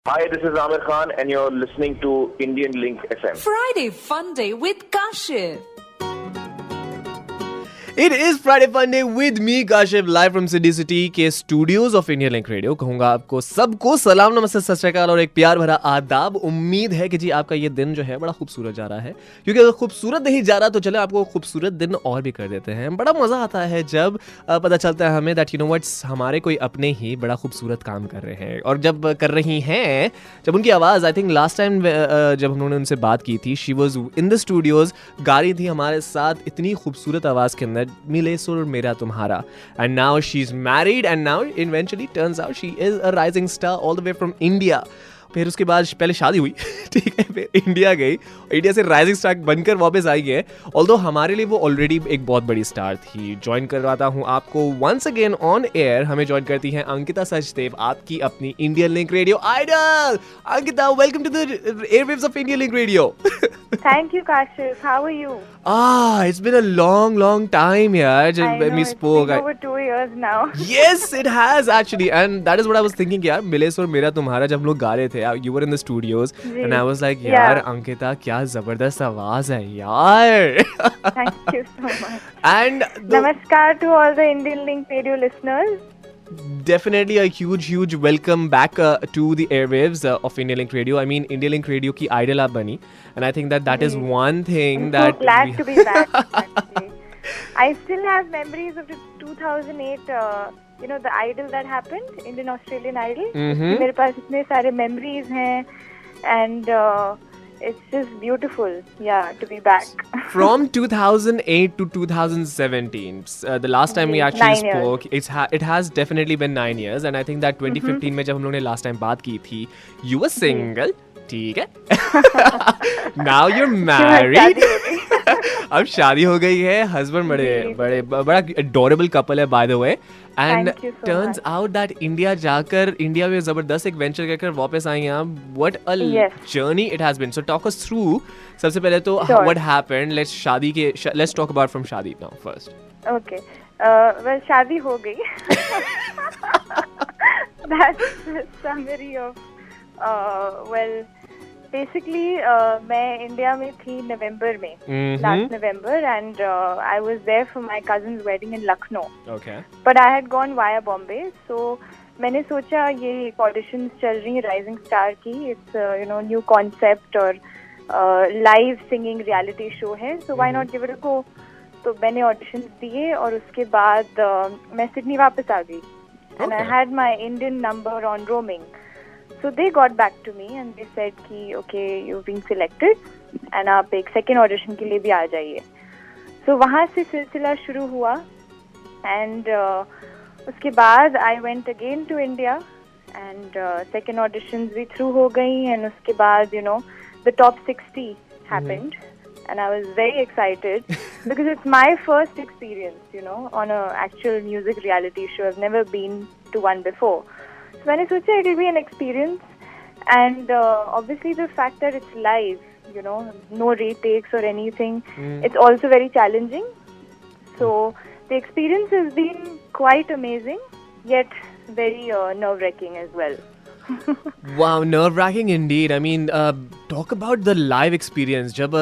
Hi, this is Amir Khan and you're listening to Indian Link FM. Friday Fun Day with Kashif. It is Friday Fun Day with me, Kashif, live from Sydney City के studios of Indian Link radio. कहूँगा आपको सबको सलाम, नमस्ते, सत श्री अकाल और एक प्यार भरा आदाब. उम्मीद है कि जी आपका ये दिन जो है बड़ा खूबसूरत जा रहा है, क्योंकि अगर खूबसूरत नहीं जा रहा तो चले आपको खूबसूरत दिन और भी कर देते हैं. बड़ा मज़ा आता है जब पता चलता है हमें दैट यू नो व्हाट्स हमारे कोई अपने ही बड़ा खूबसूरत काम कर रहे हैं. और जब कर रही हैं, जब उनकी आवाज़ आई थिंक लास्ट टाइम जब हमने उनसे बात की थी, she was in the Studios, गा रही थी हमारे साथ इतनी खूबसूरत आवाज़ के अंदर, मिले सुर मेरा तुम्हारा. And now she is married and now eventually turns out she is a rising star all the way from India. फिर उसके बाद पहले शादी हुई, ठीक है, फिर इंडिया गई, इंडिया से राइजिंग स्टार बनकर वापस आई है. ऑल्दो हमारे लिए वो ऑलरेडी एक बहुत बड़ी स्टार थी. ज्वाइन करवाता हूँ आपको वंस अगेन ऑन एयर. हमें ज्वाइन करती हैं अंकिता सचदेव, आपकी अपनी Indian Link Radio idol. Ankita, welcome to the airwaves of Indian Link Radio. Thank you, Kashif. How are you? It's been a long time, yaar, when we spoke. It's been over 2 years now. Yes, it has actually, and that is what I was thinking, yaar. मिले सुर मेरा तुम्हारा जब हम लोग गा रहे थे, you were in the studios, and I was like, यार अंकिता क्या जबरदस्त आवाज है यार. Thank you so much. And Namaskar to all the Indian Link Radio listeners. definitely a huge welcome back to the airwaves of Indian Link Radio. I mean, Indian Link Radio की idol आप बनी, and I think that is one thing I'm that so glad to be back. Actually, I still have memories of the 2008. You know, the idol that happened, Indian Australian Idol. मेरे पास इतने सारे memories हैं, and it's just beautiful, to be back. From 2008 to 2017, the last time we actually 9 years. spoke, it has definitely been 9 years, and I think that 2015 में जब हम लोगों ने last time बात की थी, you were single, ठीक है. Now you're married. अब शादी हो गई है, husband बड़ा adorable couple है by the way. And Thank you so turns much. out that India में जबरदस्त एक वेंचर कर वापस आई हैं आप. What a journey it has been. So talk us through. सबसे पहले तो what happened. Let's talk about from शादी now first. Okay. Well, शादी हो गई. That's the summary of. Well, basically, मैं इंडिया में थी नवंबर में, last November, and I was there for my cousin's wedding in Lucknow. Okay. But I had gone via Bombay, so मैंने सोचा ये auditions चल रही हैं Rising Star की, it's new concept और live singing reality show है, so why not give it a go. तो मैंने auditions दिए और उसके बाद मैं सिडनी वापस आ गई, and I had my Indian number on roaming. So they got back to me and they said कि okay, you've been selected and आप एक second audition के लिए भी आ जाइए. So वहाँ से सिलसिला शुरू हुआ, and उसके बाद I went again to India and second auditions भी through हो गई, and उसके बाद the top 60 happened and I was very excited because it's my first experience on a actual music reality show. I've never been to one before. So मैंने सोचा it will be an experience, and obviously the fact that it's live, no retakes or anything, it's also very challenging. So the experience has been quite amazing, yet very nerve-wracking as well. Wow, nerve-wracking indeed. I mean, talk about the live experience. जब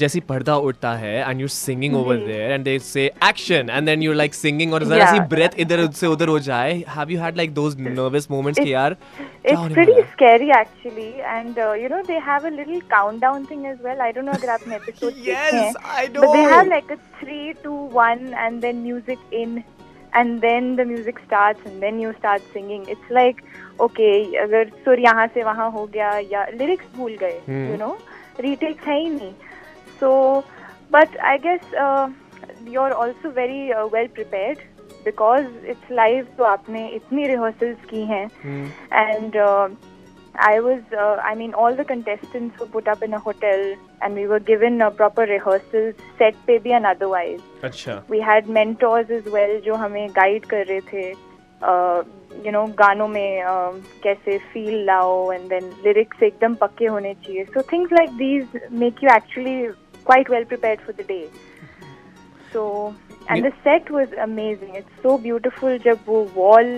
जैसी पर्दा उठता है and you're singing over there and they say action and then you're like singing और जरा सी breath इधर से उधर हो जाए. Have you had like those nervous moments कि यार It's pretty scary actually, and they have a little countdown thing as well. I don't know अगर आपने episode देखे हैं. Yes, I know. But they have like a 3, 2, 1 and then music in, and then the music starts and then you start singing. It's like okay, अगर सुर यहाँ से वहाँ हो गया या lyrics भूल गए, retakes है ही नहीं. So, but I guess you're also very well prepared because it's live, तो आपने इतनी rehearsals की हैं, and I mean all the contestants were put up in a hotel and we were given proper rehearsals set पे भी and otherwise. अच्छा. We had mentors as well जो हमें guide कर रहे थे. गानों में कैसे feel लाओ, and then lyrics एकदम पक्के होने चाहिए. So things like these make you actually quite well prepared for the day. So, and the set was amazing. It's so beautiful. जब वो wall,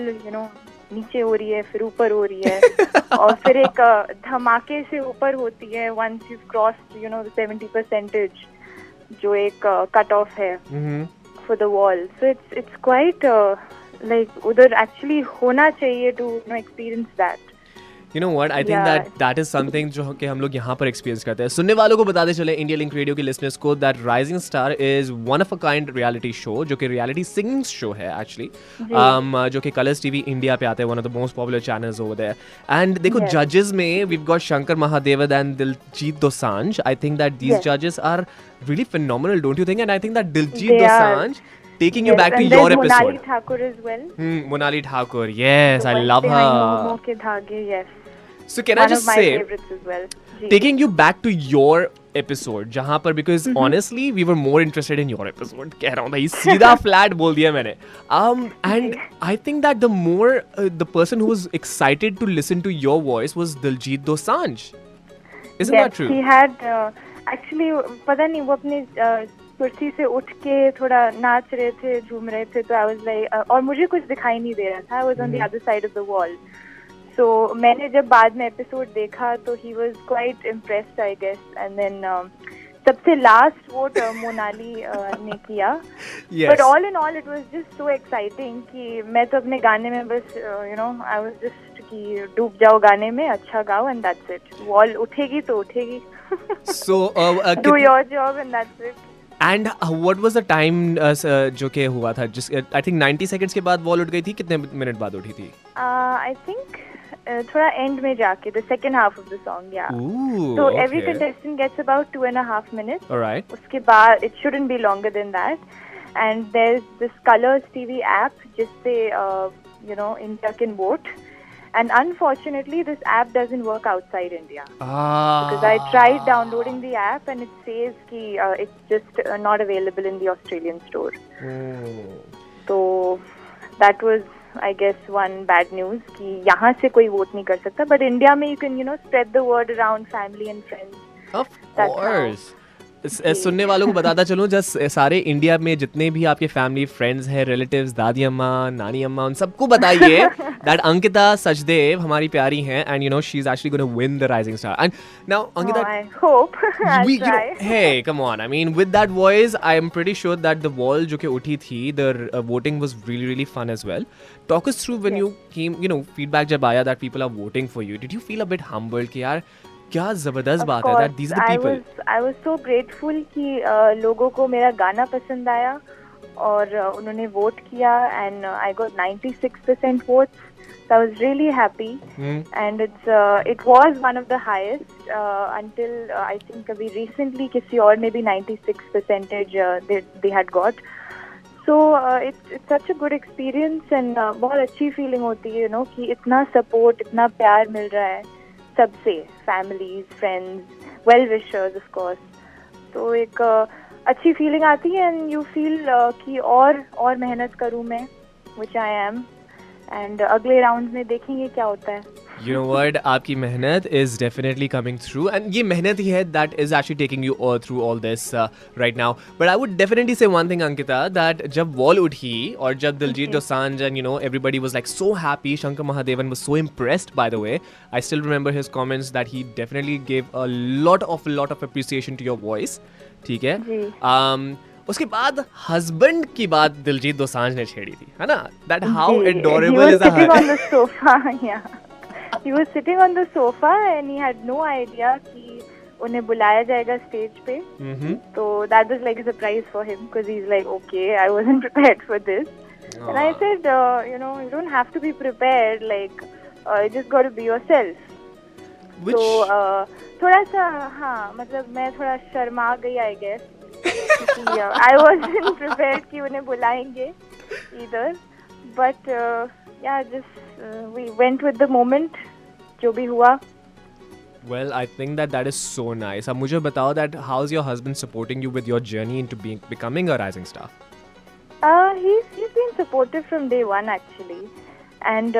नीचे हो रही है, फिर ऊपर हो रही है, और फिर एक धमाके से ऊपर होती है once you've crossed, you know, the 70% जो एक कट ऑफ है for the wall. So it's quite like उधर actually होना चाहिए to, you know, experience that. You know what? I think that is something जो कि हम लोग यहाँ पर एक्सपीरियंस करते हैं. सुनने वालों को बताते चले इंडिया लिंक रेडियो के लिसनर्स को that Rising Star is one of a kind reality show जो कि reality singing show है actually, जो कि Colors TV India पे आते हैं, one of the most popular channels over there. And देखो judges में we've got Shankar Mahadevan and Diljit Dosanjh. I think that these judges are really phenomenal, don't you think? And I think that Diljit Dosanjh taking you back to your episode. Monali Thakur as well. Monali Thakur, yes, I love her. Momo ke dhage, yes. So can I just say, as well. taking you back to your episode, जहाँ पर because honestly we were more interested in your episode. कह रहा हूँ भाई, सीधा flat बोल दिया मैंने. And I think that the more the person who was excited to listen to your voice was Diljit Dosanjh. Isn't that true? He had actually पता नहीं वो अपने कुर्सी से उठ के थोड़ा नाच रहे थे, झूम रहे थे, तो I was like और मुझे कुछ दिखाई नहीं दे रहा था. I was on the other side of the wall. So मैंने जब बाद में एपिसोड देखा तो he was quite impressed, I guess. And then सबसे लास्ट वोट मोनाली ने किया. But all in all it was just so exciting कि मैं तो अपने गाने में बस you know I was just कि डूब जाओ गाने में, अच्छा गाओ, and that's it. वॉल उठेगी तो उठेगी. So do your job and that's it. And what was the time जो के हुआ था? Just I think 90 seconds के बाद वॉल उठ गई थी. कितने मिनट बाद उठी थी? I think थोड़ा end में जाके, the second half of the song, yeah. Ooh, so okay. Every contestant gets about 2.5 minutes. All right. उसके बाद it shouldn't be longer than that. And there's this Colors TV app जिससे you know India can vote. And unfortunately, this app doesn't work outside India. Because I tried downloading the app and it says कि it's just not available in the Australian store. So that was, I guess, one bad news कि यहाँ से कोई vote नहीं कर सकता. But India में you can, you know, spread the word around family and friends. Of course. सुनने वालों को बताता चलूं, जस्ट सारे इंडिया में जितने भी आपके फैमिली फ्रेंड्स हैं, रिलेटिव्स, दादी अम्मा, नानी अम्मा, उन सबको बताइए दैट अंकिता सचदेव हमारी प्यारी हैं and you know she is actually gonna win the rising star. And now Ankita, I hope I'll try. Hey, come on. I mean, with that voice, I am pretty sure that the wall जो कि उठी थी, the voting was really really fun as well. Talk us through when you came, you know, feedback जब आया that people are voting for you. Did you feel a bit humbled कि यार क्या जबरदस्त बात है that these are the people. I was so grateful कि लोगों को मेरा गाना पसंद आया और उन्होंने वोट किया and I got 96% votes. So I was really happy. And it was one of the highest until I think अभी recently किसी और में भी 96% they had got. So it's such a good experience and बहुत अच्छी feeling होती है, you know, कि इतना support, इतना प्यार मिल रहा है सबसे, families, friends, well-wishers of course. तो एक अच्छी feeling आती है and you feel कि और मेहनत करूँ मैं, which I am. And अगले राउंड में देखेंगे क्या होता है. You know what? आपकी मेहनत is definitely coming through, and ये मेहनत ही है that is actually taking you all through all this right now. But I would definitely say one thing, Ankita, that जब wall उठी और जब Diljit Dosanjh and you know everybody was like so happy, Shankar Mahadevan was so impressed. By the way, I still remember his comments that he definitely gave a lot of appreciation to your voice. ठीक है? उसके बाद husband की बात दिलजीत दोसांझ ने छेड़ी थी, है ना? That how adorable is sitting on the sofa. Yeah, he was sitting on the sofa and he had no idea कि उन्हें बुलाया जाएगा स्टेज पे. तो that was like a surprise for him because he's like, okay, I wasn't prepared for this. And I said, you know, you don't have to be prepared. Like, you just got to be yourself. तो थोड़ा सा हाँ, मतलब मैं थोड़ा शर्मा गई, I guess. I wasn't prepared कि उन्हें बुलाएंगे either, but yeah, just we went with the moment, जो भी हुआ. Well, I think that is so nice. अब मुझे बताओ that how's your husband supporting you with your journey into becoming a rising star? He's been supportive from day one actually, and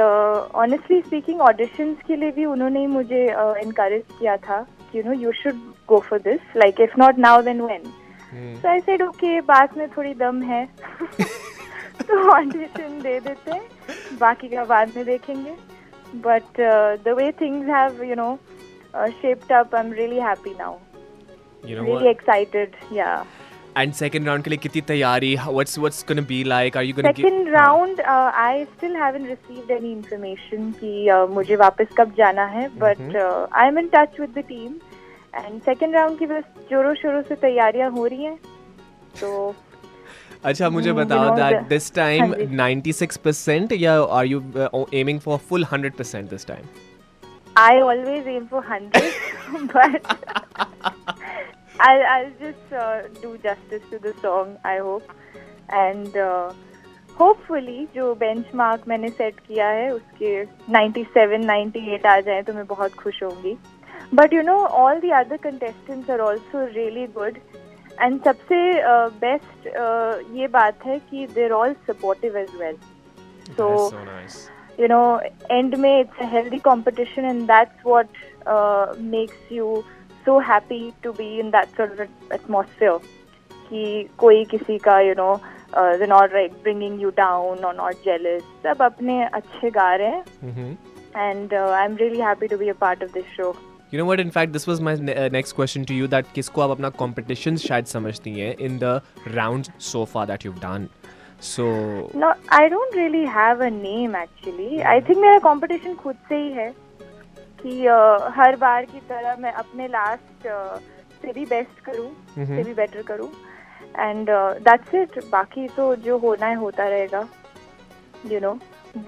honestly speaking, auditions के लिए भी उन्होंने ही मुझे encourage किया था कि you know you should go for this. Like if not now, then when? So I said okay, बात में थोड़ी दम है. तो ऑडिशन दे देते हैं, बाकी का बाद में देखेंगे. But the way things have, shaped up, I'm really happy now. You know Really excited, yeah. And second round के लिए कितनी तैयारी? What's gonna be like? Are you gonna Second round, I still haven't received any information कि मुझे वापस कब जाना है, but I'm in touch with the team. And second round की बस जोरों शोरों से तैयारियां हो रही हैं. तो अच्छा मुझे बताओ that this time 96% या are you aiming for full 100% this time? I always aim for 100, but I'll just do justice to the song, I hope. And hopefully जो benchmark मैंने set किया है उसके 97, 98 आ जाए तो मैं बहुत खुश होंगी. But all the other contestants are also really good. And सबसे best ये बात है कि they're all supportive as well. So, That's so nice. End में it's a healthy competition, and that's what makes you so happy to be in that sort of atmosphere. कि कोई किसी का, they're not like bringing you down or not jealous. सब अपने अच्छे गा रहे हैं. And I'm really happy to be a part of this show. You know what? In fact, this was my next question to you. That किसको आप अपना competition शायद समझती हैं in the rounds so far that you've done. So No, I don't really have a name actually. I think मेरा competition खुद से ही है कि हर बार की तरह मैं अपने last से भी best करूँ, से भी better करूँ. And that's it. बाकी तो जो होना है होता रहेगा.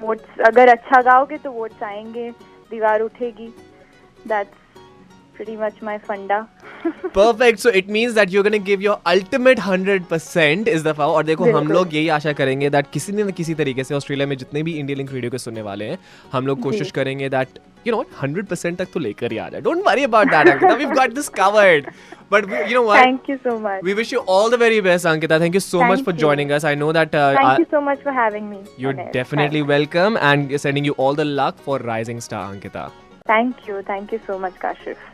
Votes अगर अच्छा गाओगे तो votes आएंगे, दीवार उठेगी. That's pretty much my funda. Perfect. So it means that you're going to give your ultimate 100% इस दफा. और देखो हम लोग यही आशा करेंगे that किसी न किसी तरीके से ऑस्ट्रेलिया में जितने भी इंडियन लिंक रेडियो के सुनने वाले हैं, हम लोग कोशिश करेंगे that 100% तक तो लेकर ही आ जाए. Don't worry about that, Ankita. We've got this covered. But you know what? Thank you so much. We wish you all the very best, Ankita. Thank you so much for joining us. I know that thank you so much for having me. You're definitely welcome, and sending you all the luck for Rising Star, Ankita. Thank you so much, Kashif.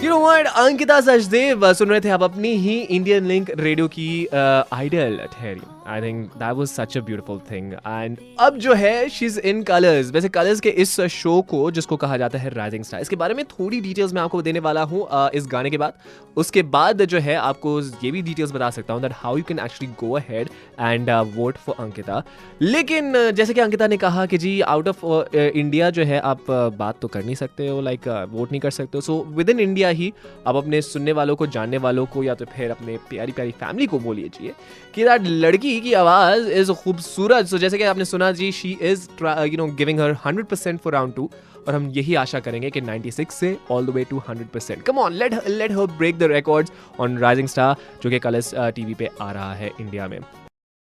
You know what? Ankita Sachdev सुन रहे थे आप अपनी ही Indian Link radio की idol ठहरी. I think that was such a beautiful thing. And अब जो है she is in colours. वैसे कलर्स के इस शो को जिसको कहा जाता है राइजिंग स्टार, इसके बारे में थोड़ी डिटेल्स मैं आपको देने वाला हूँ इस गाने के बाद. उसके बाद जो है आपको ये भी डिटेल्स बता सकता हूँ that how you can actually go ahead and vote for Ankita. लेकिन जैसे कि अंकिता ने कहा कि जी आउट ऑफ इंडिया जो है आप बात तो कर नहीं सकते हो, लाइक वोट नहीं कर सकते हो. सो विद इन इंडिया ही आप अपने सुनने वालों को, जानने वालों को, या तो फिर अपने प्यारी प्यारी फैमिली को बोलिए चाहिए कि दैट लड़की की आवाज इज खूबसूरत. सो जैसे कि आपने सुना जी, she is giving her 100% for round 2. और हम यही आशा करेंगे कि 96 से all the way to 100%. Come on, let her break the records on rising star, जो कि कलर्स टीवी पे आ रहा है इंडिया में.